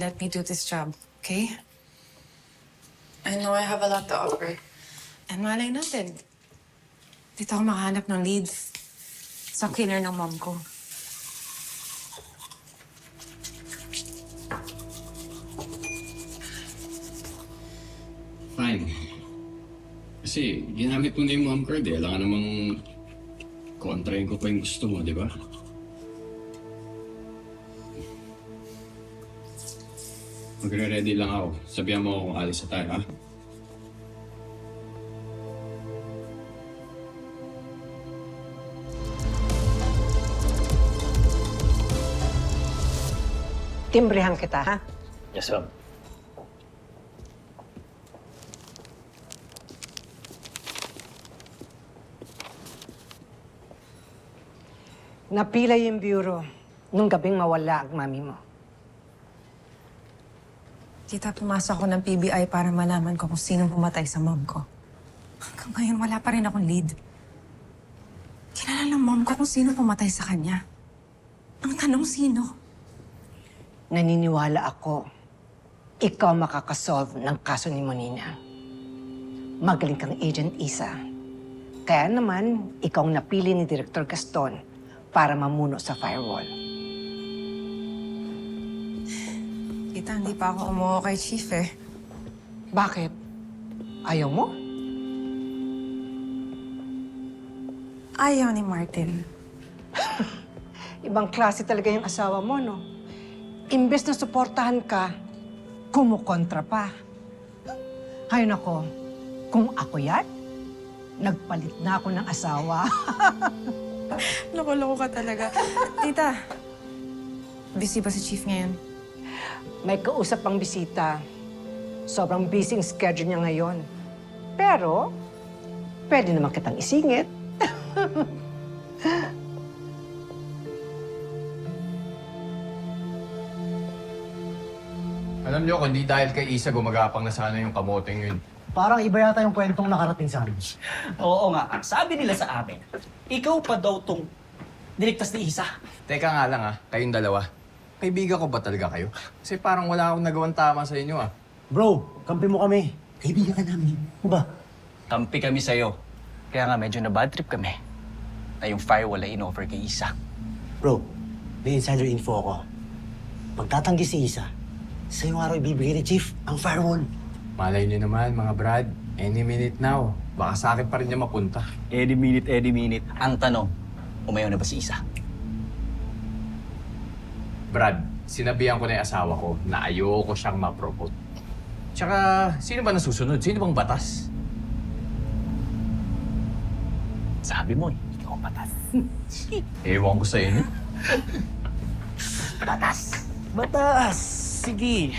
let me do this job, okay? I know I have a lot to offer. And malay natin, dito ako makahanap ng leads sa killer ng mom ko. Fine. Kasi ginamit mo na yung mom card eh. Alam ka namang kontrahin ko pa yung gusto mo, di ba? Magre-ready lang ako. Sabihan mo ako kung alis na tayo, ha? Timbrehan kita, ha? Yes, ma'am. Napila yung bureau nung gabing mawala ang mami mo. Tita, pumasok ako ng PBI para malaman ko kung sinong pumatay sa mom ko. Hanggang ngayon, wala pa rin akong lead. Kilala ng mom ko kung sino pumatay sa kanya. Ang tanong, sino? Naniniwala ako, ikaw makakasolve ng kaso ni Monina. Magaling kang Agent Isa. Kaya naman, ikaw ang napili ni Director Gaston para mamuno sa firewall. Tita, hindi pa ako umuha kay Chief eh. Bakit? Ayaw mo? Ayaw ni Martin. Ibang klase talaga yung asawa mo, no? Imbes na suportahan ka, kumukontra pa. Hay nako, kung ako yan, nagpalit na ako ng asawa. Loko-loko ka talaga. Tita, busy ba si Chief ngayon? May kausap pang bisita. Sobrang busy ang schedule niya ngayon. Pero, pwede naman kitang isingit. Alam niyo, kung di dahil kay Isa, gumagapang na sana yung kamoteng yun. Parang iba yata yung kwentong nakarating sa amin. Oo nga, ang sabi nila sa amin, ikaw pa daw tong niligtas ni Isa. Teka nga lang kayong dalawa. Kaibigan ko ba talaga kayo? Kasi parang wala akong nagawang tama sa inyo Bro, kampi mo kami. Kaibigan ka namin. Ano ba? Kampi kami sa'yo. Kaya nga medyo na bad trip kami na yung firewall ay in-offer kay Isa. Bro, may insider info ako. Pagtatanggi si Isa, sa yung araw ibibigay ni Chief ang firewall. Malay niyo naman, mga Brad. Any minute now. Baka sa akin pa rin niya mapunta. Any minute, any minute. Ang tanong, umayaw na ba si Isa? Brad, sinabihan ko na yung asawa ko na ayoko siyang ma-promote. Tsaka, sino ba nasusunod? Sino bang batas? Sabi mo, ikaw ang batas. Ewan ko sa inyo. Batas! Batas! Sige.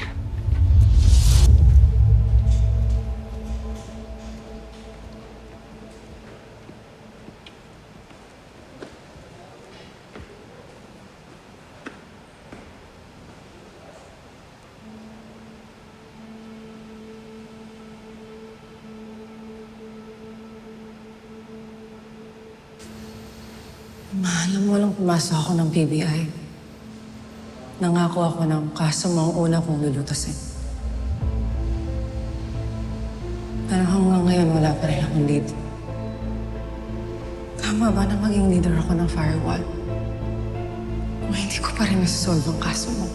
Alam mo lang pumasok ako ng PBI. Nangako ako ng kaso mo ang una kong lulutasin. Pero hanggang ngayon wala pa rin akong lead. Tama ba na maging leader ako ng firewall? Kung hindi ko pa rin nasasolve ang kaso mo?